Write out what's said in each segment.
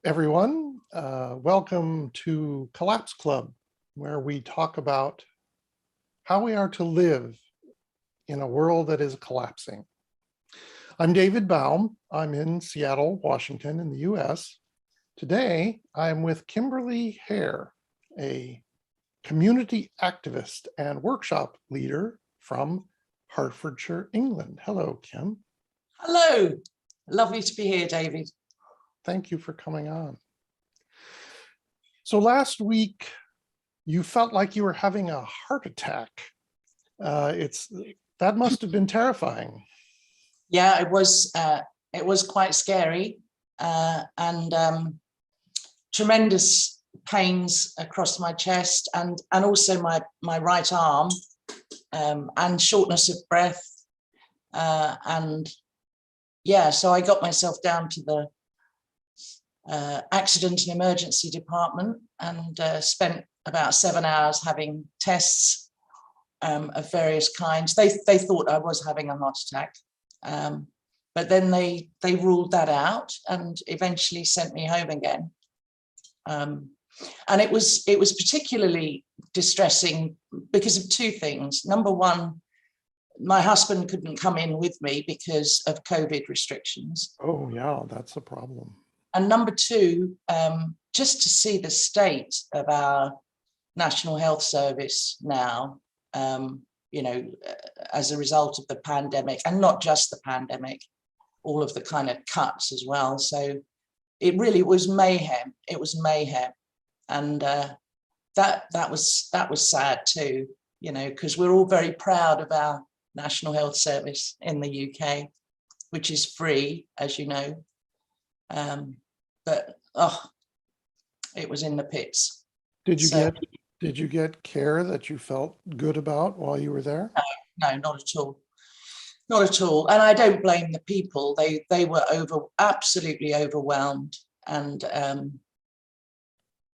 everyone. Welcome to Collapse Club, where we talk about how we are to live in a world that is collapsing. I'm David Baum. I'm in Seattle, Washington, in the US. Today, I'm with Kimberley Hare, a community activist and workshop leader from Hertfordshire, England. Hello, Kim. Hello. Lovely to be here, David. Thank you for coming on. So last week, you felt like you were having a heart attack. That must have been terrifying. Yeah, it was quite scary and tremendous pains across my chest and also my right arm and shortness of breath. And yeah, so I got myself down to the accident and emergency department and spent about 7 hours having tests of various kinds. They thought I was having a heart attack, but then they ruled that out and eventually sent me home again. And it was particularly distressing because of two things. Number one, my husband couldn't come in with me because of COVID restrictions. Oh yeah, that's a problem. And number two, just to see the state of our National Health Service now, as a result of the pandemic, and not just the pandemic, all of the kind of cuts as well. So it really was mayhem. It was mayhem. And that was sad too, because we're all very proud of our National Health Service in the UK, which is free, as you know. But it was in the pits. Did you get care that you felt good about while you were there? No, not at all. Not at all. And I don't blame the people. They were absolutely overwhelmed. And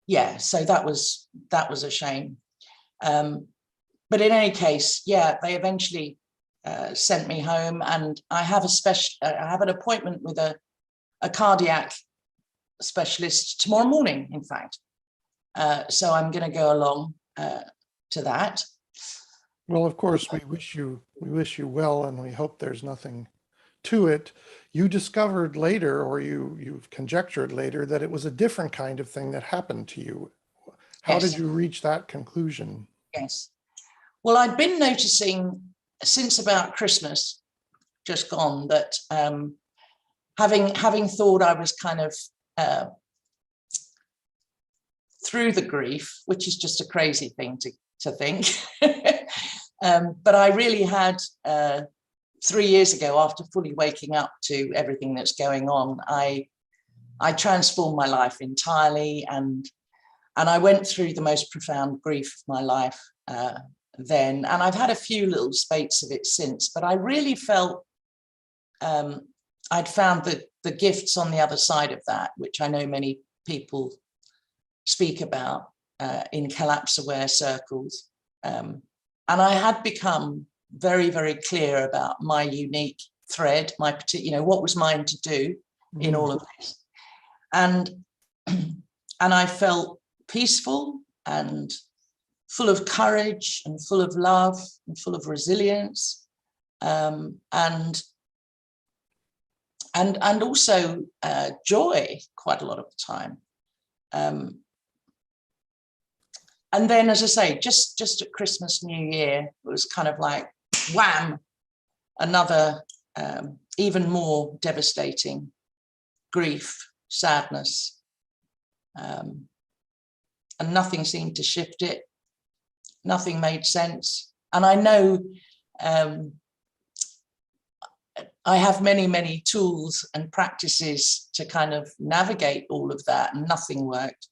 yeah, so that was a shame. But in any case, yeah, they eventually sent me home, and I have an appointment with a cardiac specialist tomorrow morning, in fact. So I'm going to go along to that. Well, of course, we wish you well, and we hope there's nothing to it. You discovered later, or you've conjectured later, that it was a different kind of thing that happened to you. How Yes. did you reach that conclusion? Yes. Well, I'd been noticing since about Christmas, just gone, that having thought I was kind of through the grief, which is just a crazy thing to think. But I really had 3 years ago, after fully waking up to everything that's going on, I transformed my life entirely, and I went through the most profound grief of my life then, and I've had a few little spates of it since, but I really felt I'd found the gifts on the other side of that, which I know many people speak about in collapse aware circles. And I had become very, very clear about my unique thread, my particular, what was mine to do in all of this. And I felt peaceful and full of courage and full of love and full of resilience, and also joy quite a lot of the time. And then, as I say, just at Christmas, New Year, it was kind of like, wham, another even more devastating grief, sadness. And nothing seemed to shift it. Nothing made sense. And I know I have many, many tools and practices to kind of navigate all of that, and nothing worked.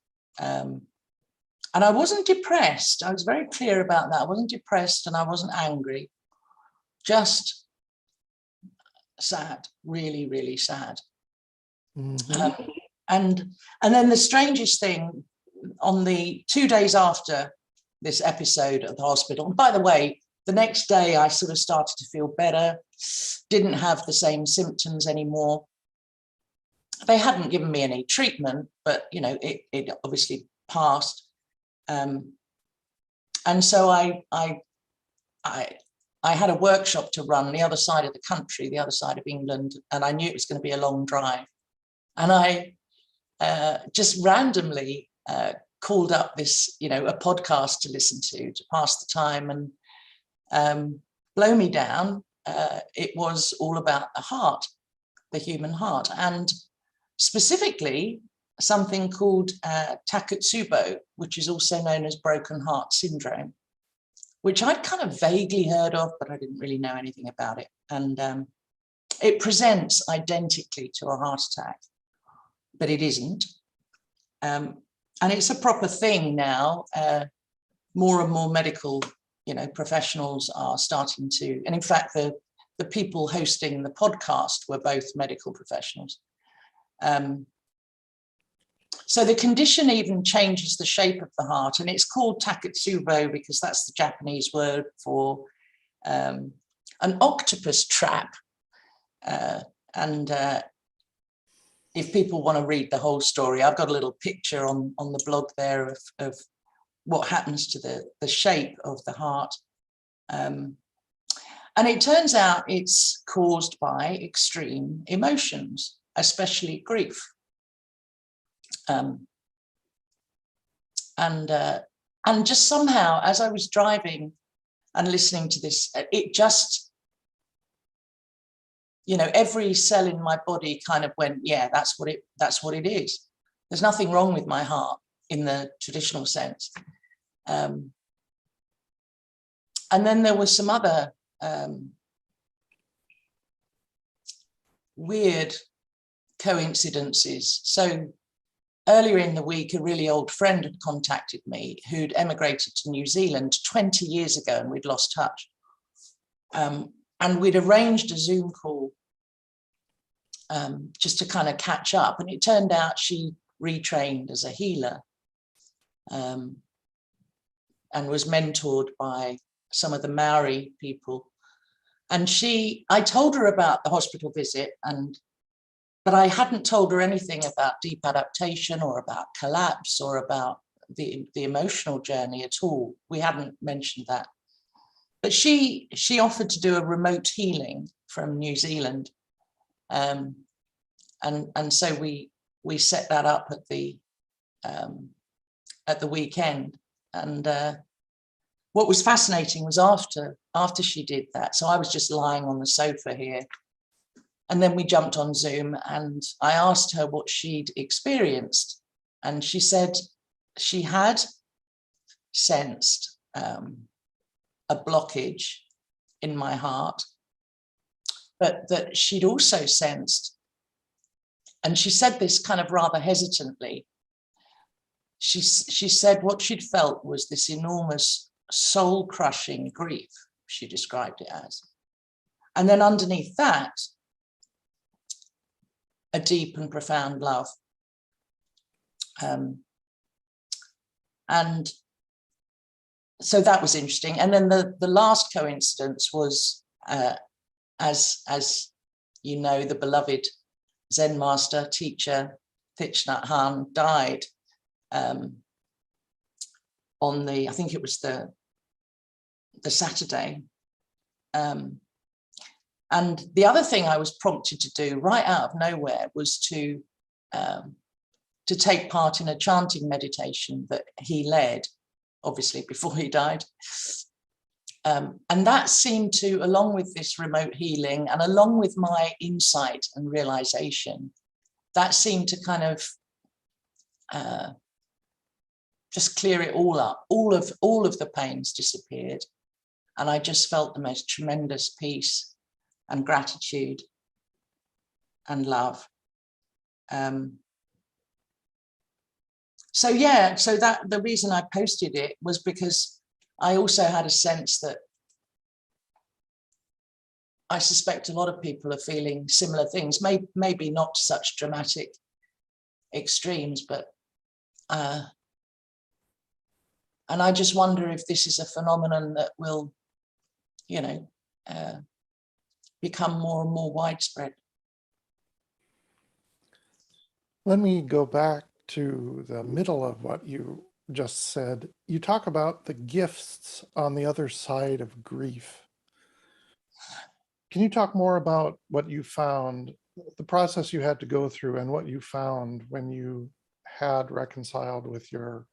And I wasn't depressed. I was very clear about that. I wasn't depressed and I wasn't angry, just sad, really, really sad. Mm-hmm. And then the strangest thing, on the 2 days after this episode at the hospital, and by the way, the next day I sort of started to feel better, didn't have the same symptoms anymore. they hadn't given me any treatment, but you know, it obviously passed. And so I had a workshop to run the other side of the country, the other side of England, and I knew it was going to be a long drive. And I just randomly called up this, you know, a podcast to listen to pass the time, and blow me down. It was all about the heart, the human heart, and specifically something called Takotsubo, which is also known as broken heart syndrome, which I'd kind of vaguely heard of, but I didn't really know anything about it. And it presents identically to a heart attack, but it isn't. And it's a proper thing now. More and more medical, you know, professionals are starting to, and in fact, the people hosting the podcast were both medical professionals. So the condition even changes the shape of the heart, and it's called Takotsubo because that's the Japanese word for an octopus trap. And if people want to read the whole story, I've got a little picture on the blog there of what happens to the shape of the heart. And it turns out it's caused by extreme emotions, especially grief. And just somehow, as I was driving and listening to this, it just, you know, every cell in my body kind of went, yeah, that's what it is. There's nothing wrong with my heart in the traditional sense. And then there was some other weird coincidences. So earlier in the week, a really old friend had contacted me who'd emigrated to New Zealand 20 years ago, and we'd lost touch. And we'd arranged a Zoom call just to kind of catch up. And it turned out she retrained as a healer and was mentored by some of the Maori people. And I told her about the hospital visit, but I hadn't told her anything about deep adaptation or about collapse or about the emotional journey at all. We hadn't mentioned that. But she offered to do a remote healing from New Zealand. And so we set that up at the weekend. And what was fascinating was after she did that, so I was just lying on the sofa here, and then we jumped on Zoom and I asked her what she'd experienced. And she said she had sensed a blockage in my heart, but that she'd also sensed, and she said this kind of rather hesitantly, she said what she'd felt was this enormous soul-crushing grief, she described it as. And then underneath that, a deep and profound love. And so that was interesting. And then the last coincidence was, as you know, the beloved Zen master, teacher, Thich Nhat Hanh died on I think it was the Saturday. And the other thing I was prompted to do right out of nowhere was to take part in a chanting meditation that he led, obviously before he died. And that seemed to, along with this remote healing and along with my insight and realization, that seemed to kind of just clear it all up. All of the pains disappeared. And I just felt the most tremendous peace and gratitude and love. So that the reason I posted it was because I also had a sense that I suspect a lot of people are feeling similar things, maybe not to such dramatic extremes, but and I just wonder if this is a phenomenon that will, you know, become more and more widespread. Let me go back to the middle of what you just said. You talk about the gifts on the other side of grief. Can you talk more about what you found, the process you had to go through, and what you found when you had reconciled with your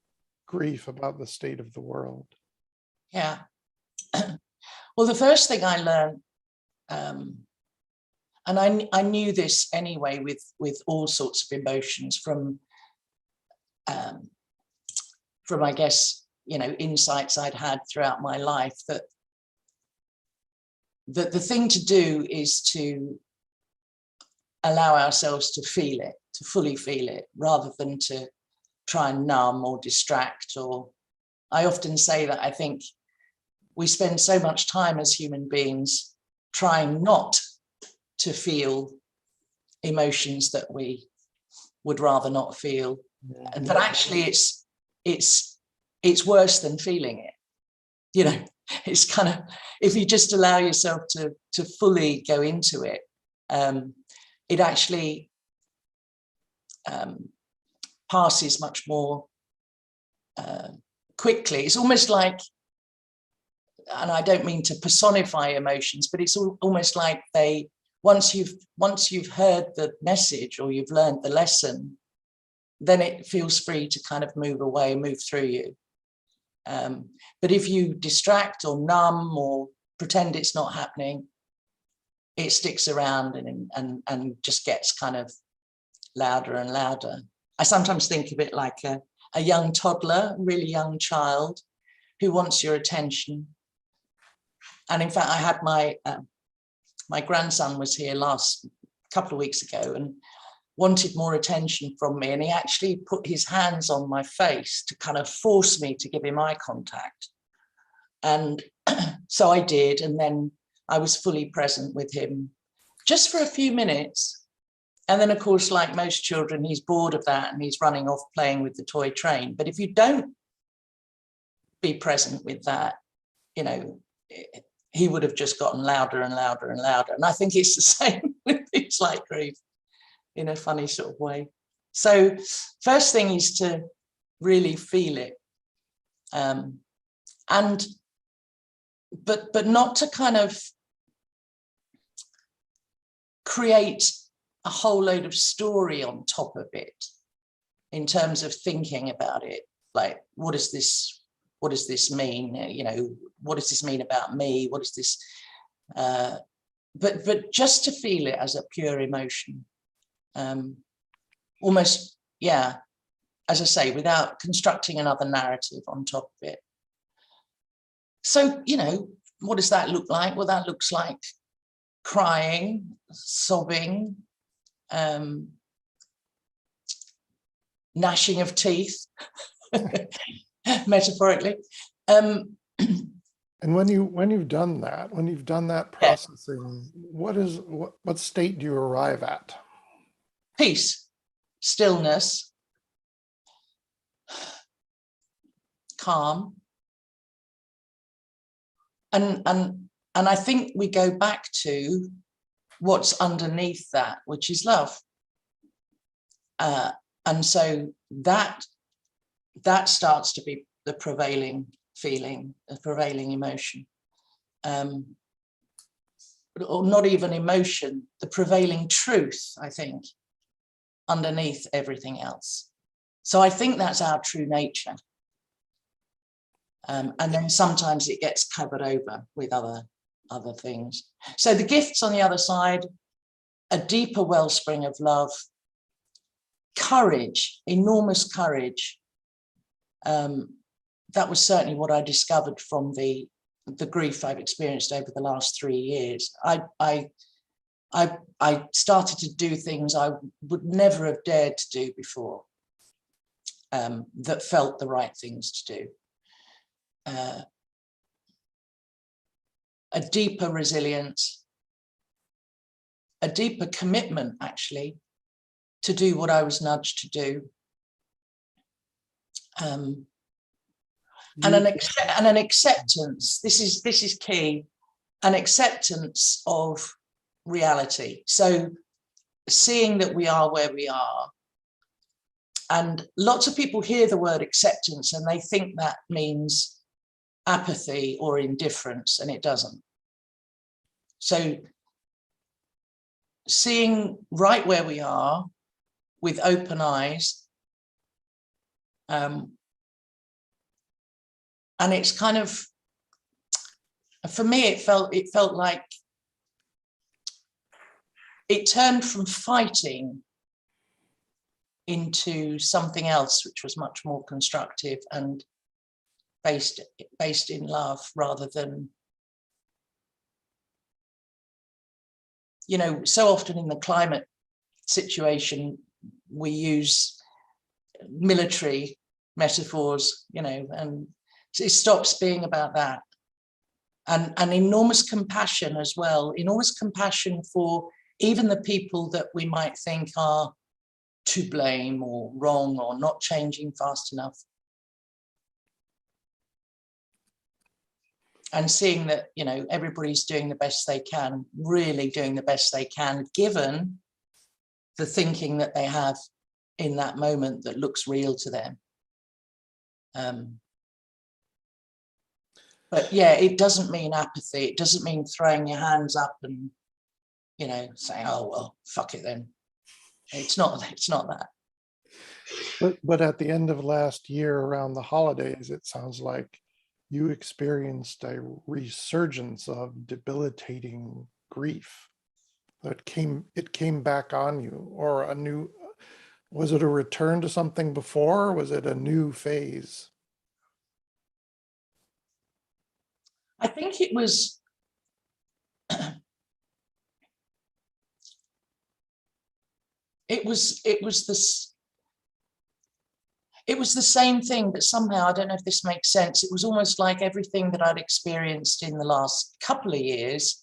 grief about the state of the world? Yeah. Well, the first thing I learned, and I knew this anyway with all sorts of emotions from I guess, insights I'd had throughout my life, that the thing to do is to allow ourselves to feel it, to fully feel it, rather than to try and numb or distract. Or I often say that I think we spend so much time as human beings trying not to feel emotions that we would rather not feel. But actually it's worse than feeling it. It's kind of, if you just allow yourself to fully go into it, it actually passes much more quickly. It's almost like, and I don't mean to personify emotions, but it's almost like once you've heard the message or you've learned the lesson, then it feels free to kind of move away, move through you. But if you distract or numb or pretend it's not happening, it sticks around and just gets kind of louder and louder. I sometimes think of it like a young toddler, a really young child who wants your attention. And in fact, I had my grandson was here last couple of weeks ago and wanted more attention from me, and he actually put his hands on my face to kind of force me to give him eye contact. And so I did, and then I was fully present with him just for a few minutes. And then, of course, like most children, he's bored of that and he's running off playing with the toy train. But if you don't be present with that, he would have just gotten louder and louder and louder. And I think it's the same with things like grief, in a funny sort of way. So first thing is to really feel it. But not to kind of create a whole load of story on top of it in terms of thinking about it. Like, what does this mean? What does this mean about me? What is this? But just to feel it as a pure emotion. Almost, yeah, as I say, without constructing another narrative on top of it. So, what does that look like? Well, that looks like crying, sobbing, gnashing of teeth, metaphorically. And when you've done that processing, what state do you arrive at? Peace, stillness, calm. And I think we go back to what's underneath that, which is love. And so that starts to be the prevailing feeling, the prevailing emotion. Or not even emotion, the prevailing truth, I think, underneath everything else. So I think that's our true nature. And then sometimes it gets covered over with other things. So the gifts on the other side, a deeper wellspring of love, courage, enormous courage. That was certainly what I discovered from the grief I've experienced over the last 3 years. I started to do things I would never have dared to do before, that felt the right things to do. A deeper resilience, a deeper commitment, actually, to do what I was nudged to do. And an acceptance. This is key. An acceptance of reality. So seeing that we are where we are, And lots of people hear the word acceptance and they think that means apathy or indifference, and it doesn't. So seeing right where we are with open eyes, and it's kind of, for me, it felt like it turned from fighting into something else, which was much more constructive and based in love, rather than, you know, so often in the climate situation, we use military metaphors, you know, and it stops being about that. And enormous compassion as well, enormous compassion for even the people that we might think are to blame or wrong or not changing fast enough. And seeing that, you know, everybody's doing the best they can, really doing the best they can, given the thinking that they have in that moment that looks real to them. But yeah, it doesn't mean apathy. It doesn't mean throwing your hands up and, you know, saying, oh, well, fuck it then. It's not that. But at the end of last year, around the holidays, it sounds like you experienced a resurgence of debilitating grief. It came back on you, or a new, was it a return to something before, or was it a new phase? I think it was, it was the same thing, but somehow, I don't know if this makes sense, it was almost like everything that I'd experienced in the last couple of years,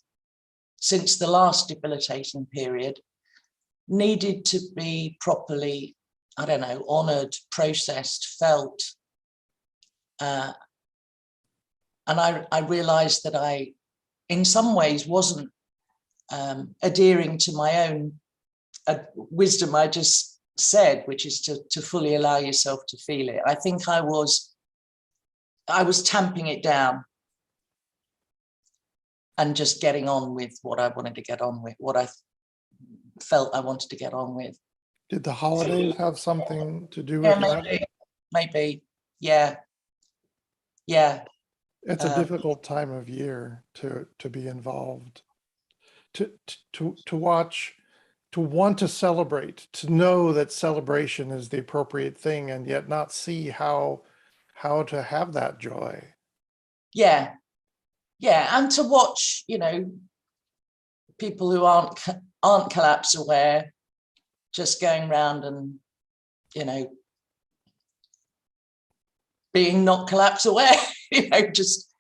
since the last debilitating period, needed to be properly, I don't know, honoured, processed, felt. And I realised that I, in some ways, wasn't adhering to my own wisdom I just said, which is to fully allow yourself to feel it. I think I was tamping it down and just getting on with what I wanted to get on with, what I felt I wanted to get on with. Did the holidays have something to do with that? Maybe, yeah. It's a difficult time of year to be involved, to watch, to want to celebrate, to know that celebration is the appropriate thing, and yet not see how to have that joy. Yeah, and to watch, you know, people who aren't collapse aware, just going around and, you know, being not collapse aware, you know, just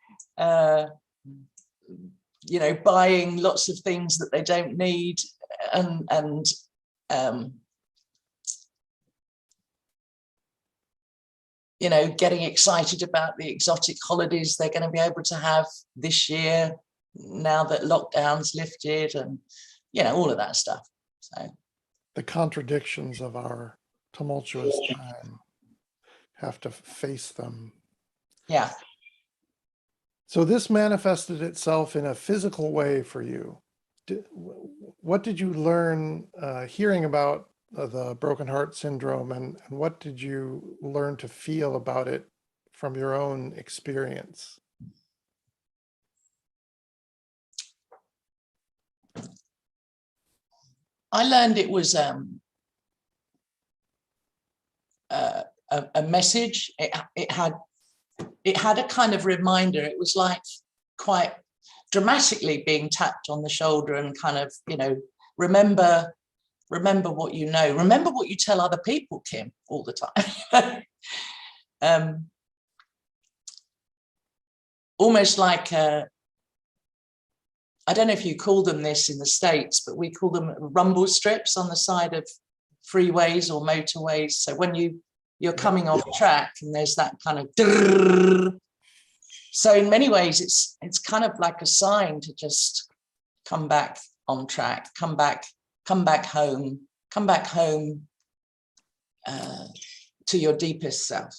you know, buying lots of things that they don't need, and you know, getting excited about the exotic holidays they're going to be able to have this year, now that lockdown's lifted, and, you know, all of that stuff. So the contradictions of our tumultuous time, have to face them. Yeah. So this manifested itself in a physical way for you. What did you learn hearing about the broken heart syndrome, and what did you learn to feel about it from your own experience? I learned it was a message. It had a kind of reminder. It was like quite dramatically being tapped on the shoulder and kind of, you know, remember what you know, remember what you tell other people, Kim, all the time. Almost like I don't know if you call them this in the States, but we call them rumble strips on the side of freeways or motorways. So when you're coming off track and there's that kind of drrrr. So in many ways it's kind of like a sign to just come back on track, come back home, to your deepest self.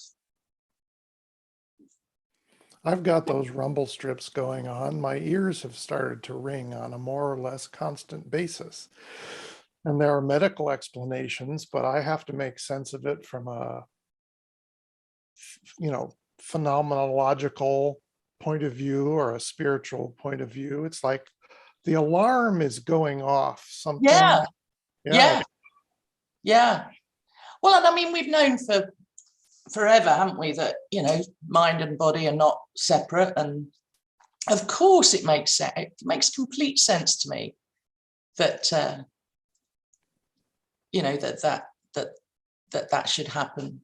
I've got those rumble strips going on. My ears have started to ring on a more or less constant basis. And there are medical explanations, but I have to make sense of it from a, phenomenological point of view or a spiritual point of view. It's like the alarm is going off. Something. Yeah. Well, and I mean, we've known for forever, haven't we, that, mind and body are not separate. And of course it makes sense. It makes complete sense to me that, that should happen.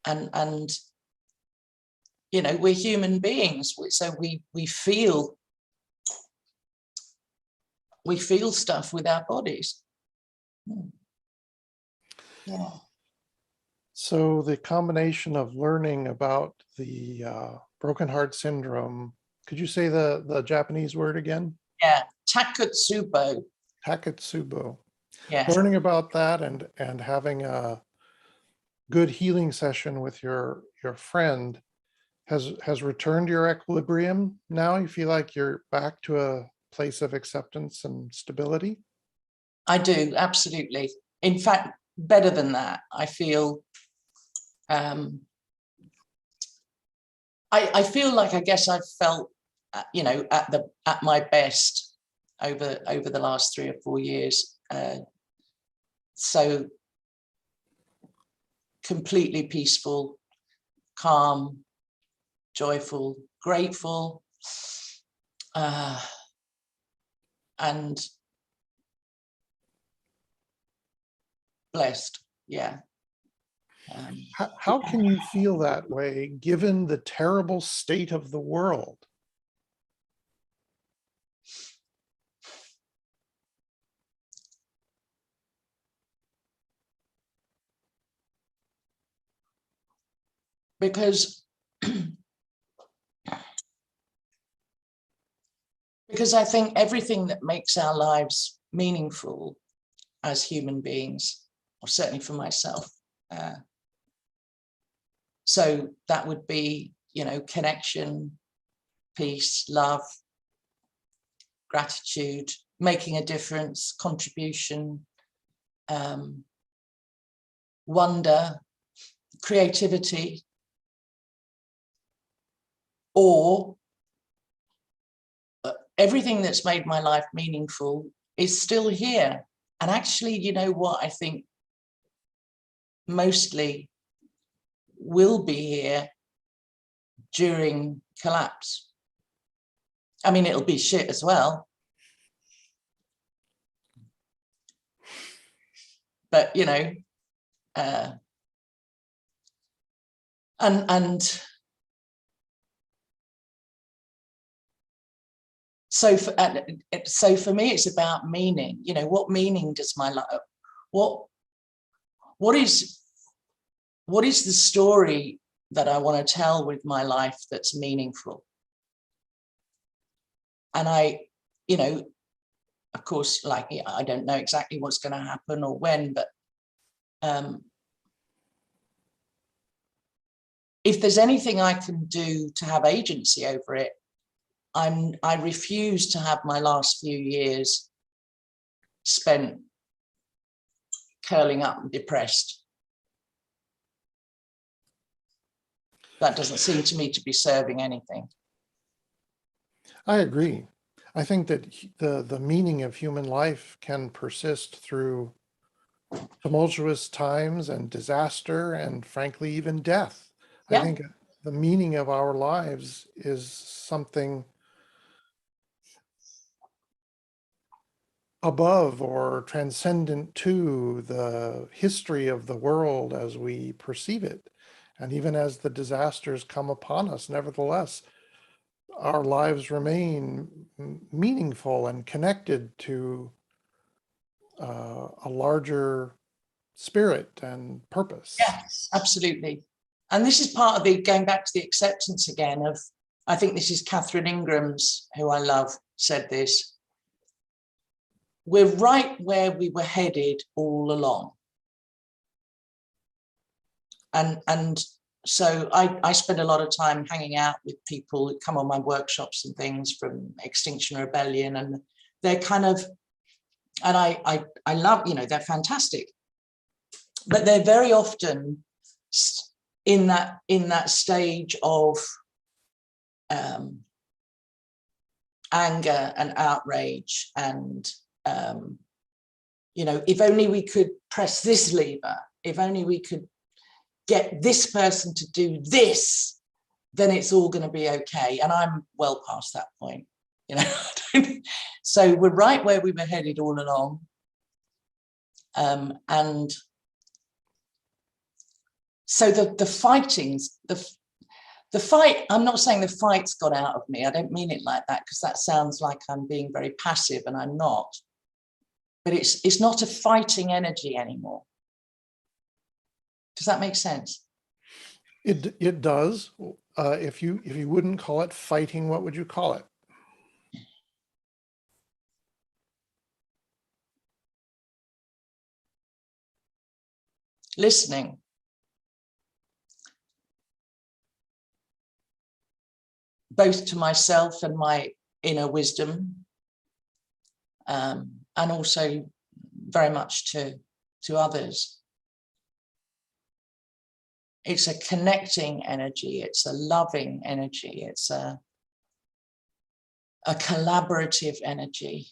And we're human beings, so we feel stuff with our bodies. Yeah. So the combination of learning about the broken heart syndrome, could you say the Japanese word again? Yeah, Takotsubo. Takotsubo. Yeah. Learning about that and having a good healing session with your friend has returned your equilibrium. Now you feel like you're back to a place of acceptance and stability? I do, absolutely. In fact, better than that. I feel I feel like, I guess I've felt at my best over the last 3 or 4 years. So completely peaceful, calm, joyful, grateful, and blessed. Yeah. How can you feel that way given the terrible state of the world? Because I think everything that makes our lives meaningful as human beings, or certainly for myself, so that would be, connection, peace, love, gratitude, making a difference, contribution, wonder, creativity, or everything that's made my life meaningful is still here. And actually, you know what, I think mostly will be here during collapse. I mean, it'll be shit as well. But, and so for me, it's about meaning. What meaning does my life, what is the story that I want to tell with my life that's meaningful? And of course, I don't know exactly what's going to happen or when, but if there's anything I can do to have agency over it, I refuse to have my last few years spent curling up and depressed. That doesn't seem to me to be serving anything. I agree. I think that the meaning of human life can persist through tumultuous times and disaster and frankly, even death. Yeah. I think the meaning of our lives is something above or transcendent to the history of the world as we perceive it. And even as the disasters come upon us, nevertheless, our lives remain meaningful and connected to a larger spirit and purpose. Yes, absolutely. And this is part of going back to the acceptance again of, I think this is Catherine Ingram's, who I love, said this. we're right where we were headed all along. And so I spend a lot of time hanging out with people who come on my workshops and things from Extinction Rebellion, and they're kind of, and I love, you know, they're fantastic, but they're very often in that stage of anger and outrage and you know, if only we could press this lever, if only we could get this person to do this, then it's all going to be okay. And I'm well past that point, you know. So we're right where we were headed all along. And so the fightings, the fight, I'm not saying the fight's got out of me. I don't mean it like that, because that sounds like I'm being very passive, and I'm not. But it's not a fighting energy anymore. Does that make sense? It does. If you wouldn't call it fighting, what would you call it? Listening. Both to myself and my inner wisdom, and also very much to others. It's a connecting energy, it's a loving energy, it's a collaborative energy.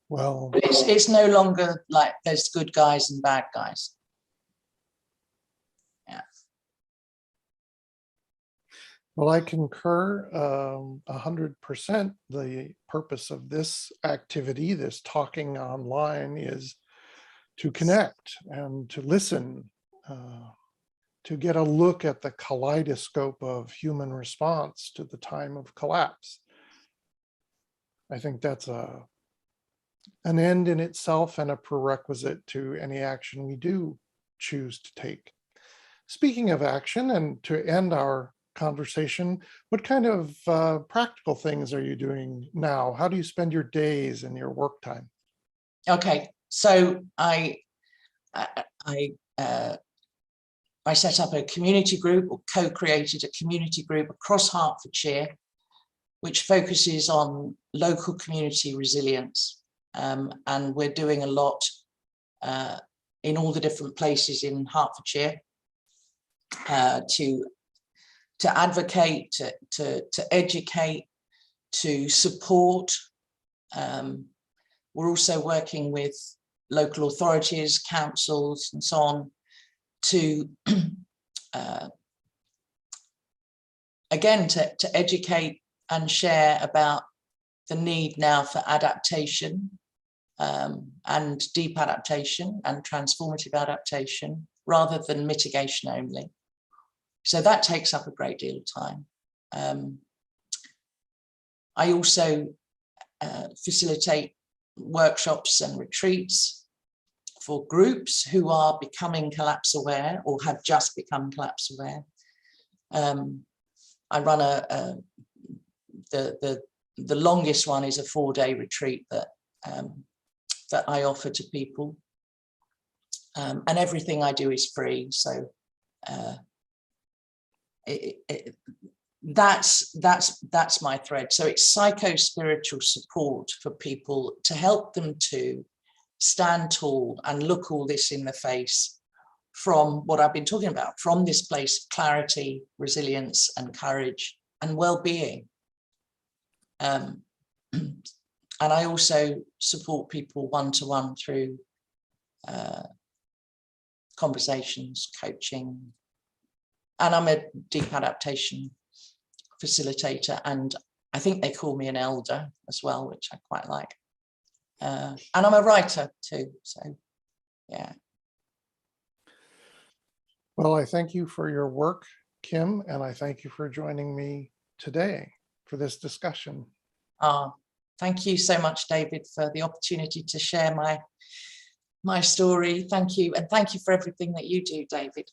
Well, it's no longer like there's good guys and bad guys. Yeah. Well, I concur 100%. The purpose of this activity, this talking online, is to connect and to listen, to get a look at the kaleidoscope of human response to the time of collapse. I think that's an end in itself and a prerequisite to any action we do choose to take. Speaking of action, and to end our conversation, what kind of practical things are you doing now? How do you spend your days and your work time? Okay, so I set up a community group, or co-created a community group across Hertfordshire, which focuses on local community resilience. And we're doing a lot in all the different places in Hertfordshire to advocate, to educate, to support. We're also working with local authorities, councils, and so on, to again, to educate and share about the need now for adaptation, and deep adaptation and transformative adaptation, rather than mitigation only. So that takes up a great deal of time. I also facilitate workshops and retreats for groups who are becoming collapse aware or have just become collapse aware. I run the longest one is a 4-day retreat that that I offer to people, and everything I do is free. So that's my thread. So it's psycho-spiritual support for people to help them to stand tall and look all this in the face from what I've been talking about, from this place of clarity, resilience, and courage and well-being. And I also support people one-to-one through conversations, coaching, and I'm a deep adaptation facilitator, and I think they call me an elder as well, which I quite like. And I'm a writer too, so yeah. Well, I thank you for your work, Kim, and I thank you for joining me today for this discussion. Thank you so much, David, for the opportunity to share my story. Thank you, and thank you for everything that you do, David.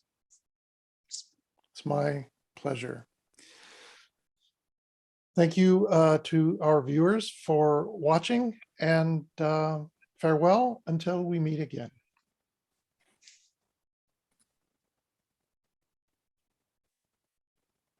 It's my pleasure. Thank you to our viewers for watching, and farewell until we meet again.